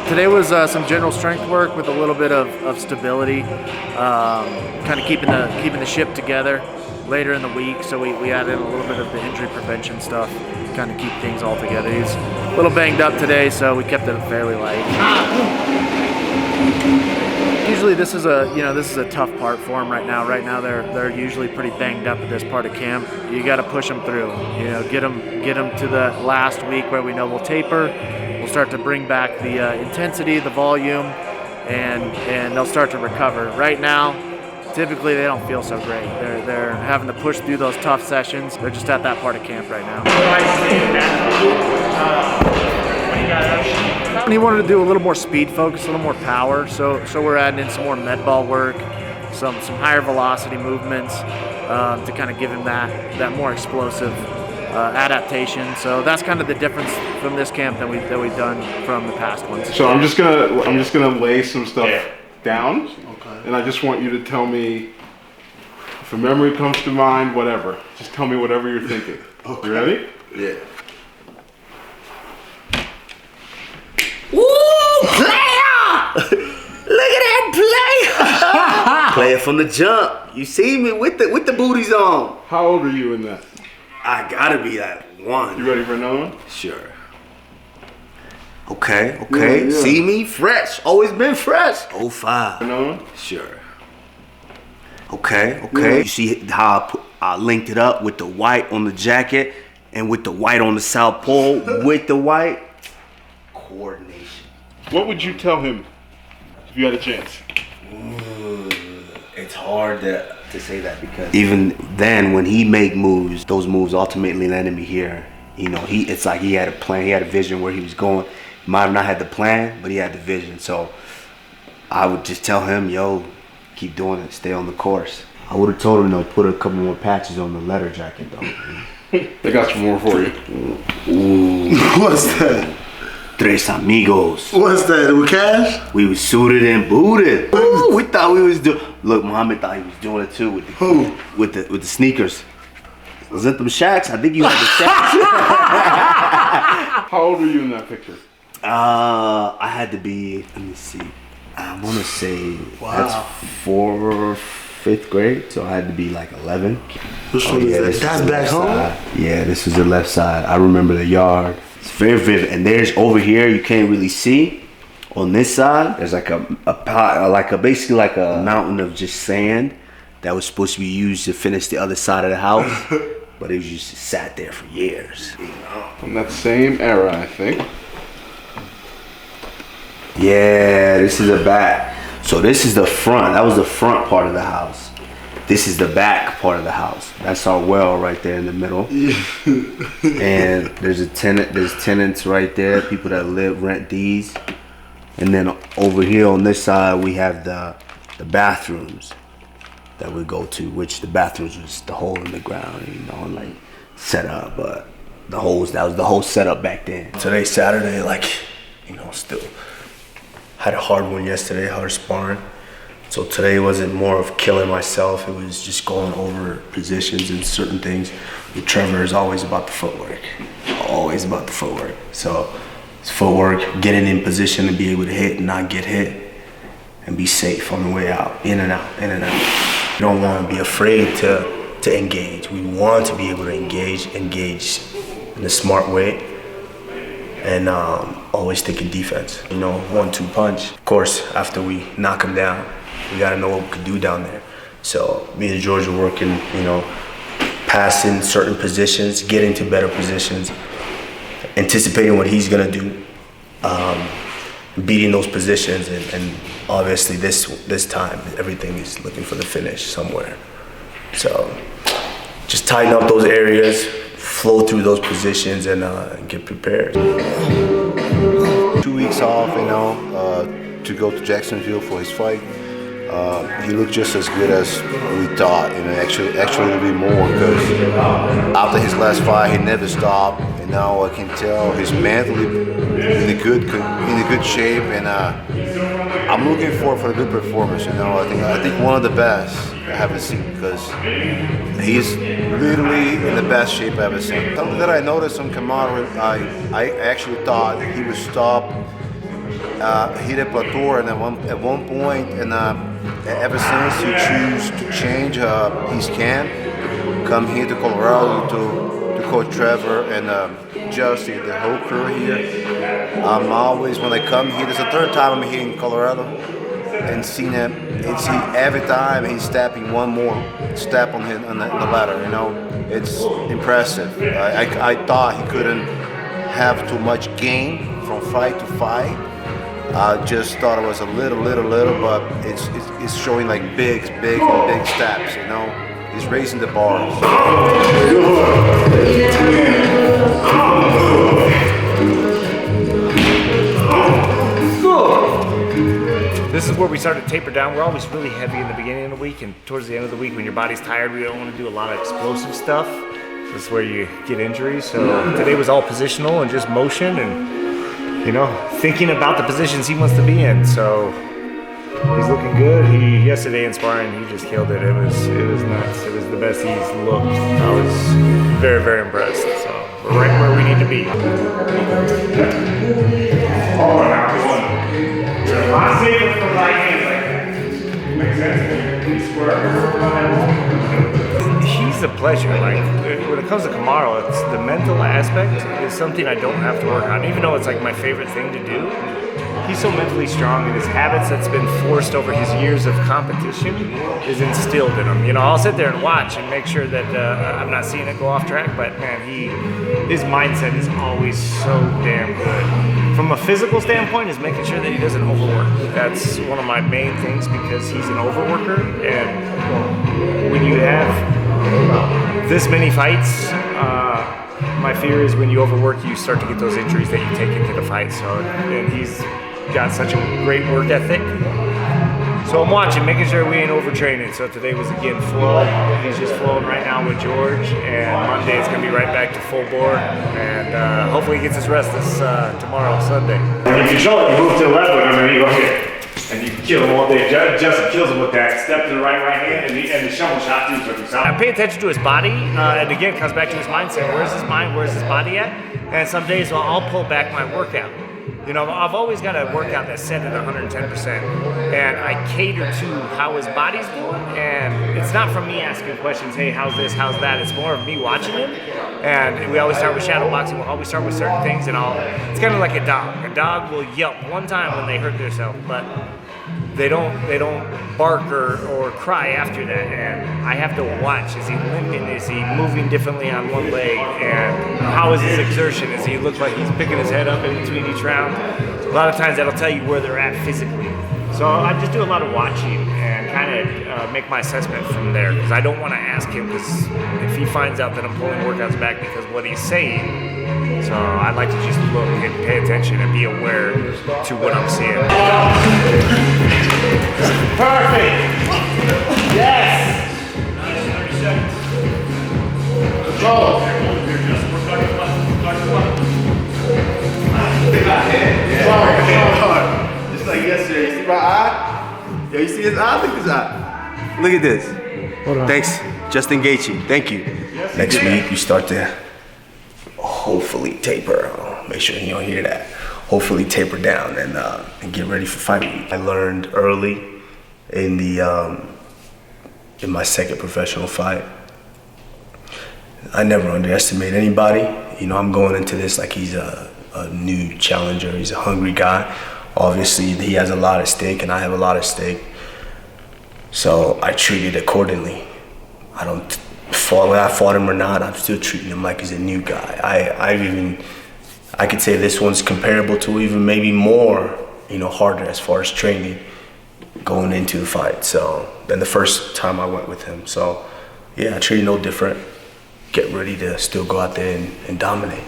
Today was some general strength work with a little bit of stability, kind of keeping the ship together later in the week. So we added in a little bit of the injury prevention stuff, kind of keep things all together. He's a little banged up today, so we kept it fairly light. Usually this is a tough part for them right now. Right now they're usually pretty banged up at this part of camp. You got to push them through. Get them to the last week where we know we'll taper. We'll start to bring back the intensity, the volume, and they'll start to recover. Right now, typically they don't feel so great. They're having to push through those tough sessions. They're just at that part of camp right now. He wanted to do a little more speed focus, a little more power, so we're adding in some more med ball work, some higher velocity movements to kind of give him that more explosive adaptation. So that's kind of the difference from this camp that we've done from the past ones. So I'm just gonna lay some stuff down, okay, and I just want you to tell me if a memory comes to mind, whatever. Just tell me whatever you're thinking. Okay. You ready? Yeah. Woo, player! Look at that player! Player from the jump. You see me with the booties on. How old are you in that? I gotta be that one. You ready for another one? Sure. Okay. Yeah. See me? Fresh. Always been fresh. 05. Another one? Sure. Okay. Yeah. You see how I linked it up with the white on the jacket and with the white on the south pole with the white? Coordination. What would you tell him if you had a chance? It's hard to say that because even then when he make moves, those moves ultimately landed me here. It's like he had a plan, he had a vision where he was going. He might have not had the plan, but he had the vision. So I would just tell him, yo, keep doing it, stay on the course. I would have told him, put a couple more patches on the leather jacket though. They got some more for you. Ooh. What's that? Tres amigos. What's that? With cash? We was suited and booted. Ooh, we thought we was doing. Look, Muhammad thought he was doing it too with the sneakers. Was it them Shaqs? I think you had the Shaqs. How old were you in that picture? I had to be. Let me see. I want to say that's 4th or 5th grade, so I had to be like 11. Which one is that? That's back home. Yeah, this was the left side. I remember the yard. It's very vivid, and there's over here you can't really see. On this side, there's like basically like a mountain of just sand that was supposed to be used to finish the other side of the house, but it was just sat there for years. From that same era, I think. Yeah, this is the back. So this is the front. That was the front part of the house. This is the back part of the house. That's our well right there in the middle. And there's tenants right there, people that rent these. And then over here on this side, we have the bathrooms that we go to, which the bathrooms was the hole in the ground, and like set up. But that was the whole setup back then. Today's Saturday, still had a hard one yesterday, hard sparring. So today wasn't more of killing myself, it was just going over positions and certain things. With Trevor is always about the footwork, always about the footwork. So it's footwork, getting in position to be able to hit and not get hit, and be safe on the way out, in and out, in and out. You don't want to be afraid to engage. We want to be able to engage in a smart way, and always thinking defense. 1-2 punch. Of course, after we knock him down, we gotta know what we can do down there. So me and George are working, passing certain positions, getting to better positions, anticipating what he's gonna do, beating those positions, and obviously this time everything is looking for the finish somewhere. So just tighten up those areas, flow through those positions, and get prepared. 2 weeks off, to go to Jacksonville for his fight. He looked just as good as we thought, actually a little bit more, because after his last fight, he never stopped, and now I can tell he's mentally in a good shape, and I'm looking forward for a good performance. I think one of the best I haven't seen, because he's literally in the best shape I've ever seen. Something that I noticed on Kamaru, I actually thought he would stop hit a plateau, and at one point, and ever since he chose to change his camp, come here to Colorado to coach Trevor and Justy, the whole crew here. I'm always, when I come here, this is the third time I'm here in Colorado, and seeing him, every time he's stepping one more step on the ladder. You know, it's impressive. I thought he couldn't have too much gain from fight to fight. I just thought it was a little, but it's showing like big steps. You know, he's raising the bars. This is where we start to taper down. We're always really heavy in the beginning of the week, and towards the end of the week when your body's tired, we don't want to do a lot of explosive stuff. This is where you get injuries. So today was all positional and just motion and, you know, thinking about the positions he wants to be in. So he's looking good. Yesterday in sparring, he just killed it. It was nuts. It was the best he's looked. I was very, very impressed. So we're right where we need to be. Oh, now one. My favorite from right hand like that. Makes sense. He's a pleasure. Like when it comes to Kamaru, it's the mental aspect is something I don't have to work on. Even though it's like my favorite thing to do, he's so mentally strong, and his habits that's been forced over his years of competition is instilled in him. You know, I'll sit there and watch and make sure that I'm not seeing it go off track, but man, his mindset is always so damn good. From a physical standpoint, is making sure that he doesn't overwork. That's one of my main things because he's an overworker, and when you have this many fights, my fear is when you overwork, you start to get those injuries that you take into the fight. So, and he's got such a great work ethic. So I'm watching, making sure we ain't overtraining. So today was again flow. He's just flowing right now with George, and Monday it's gonna be right back to full bore. And hopefully he gets his rest this tomorrow, Sunday. If you control it, you move to the left with him, and you go here. And you can kill him all day. Justin kills him with that step to the right hand, and the shovel shot too. So I pay attention to his body, and again, it comes back to his mindset. Where's his mind? Where's his body at? And some days I'll pull back my workout. You know, I've always got a workout that's set at 110%, and I cater to how his body's doing. And it's not from me asking questions, hey, how's this, how's that? It's more of me watching him. And we always start with shadow boxing. We'll always start with certain things, and it's kind of like a dog. A dog will yelp one time when they hurt themselves, but they don't bark or cry after that. And I have to watch. Is he limping? Is he moving differently on one leg? And how is his exertion? Does he look like he's picking his head up in between each round? A lot of times that'll tell you where they're at physically. So I just do a lot of watching and kind of make my assessment from there, because I don't want to ask him, because if he finds out that I'm pulling workouts back because of what he's saying. So I'd like to just look and pay attention and be aware to what I'm seeing. Perfect! Yes! Control! Just like yesterday, you see my eye? Yo, you see his eye? Look at his eye. Look at this. Thanks, Justin Gaethje. Thank you. Next week, you start to hopefully taper. Make sure you don't hear that. Hopefully taper down and get ready for fight week. I learned early in in my second professional fight. I never underestimate anybody. You know, I'm going into this like he's a new challenger. He's a hungry guy. Obviously, he has a lot at stake, and I have a lot at stake. So I treat it accordingly. When I fought him or not, I'm still treating him like he's a new guy. I could say this one's comparable to even maybe more, harder as far as training going into the fight. So than the first time I went with him. So yeah, I treat him no different. Get ready to still go out there and dominate.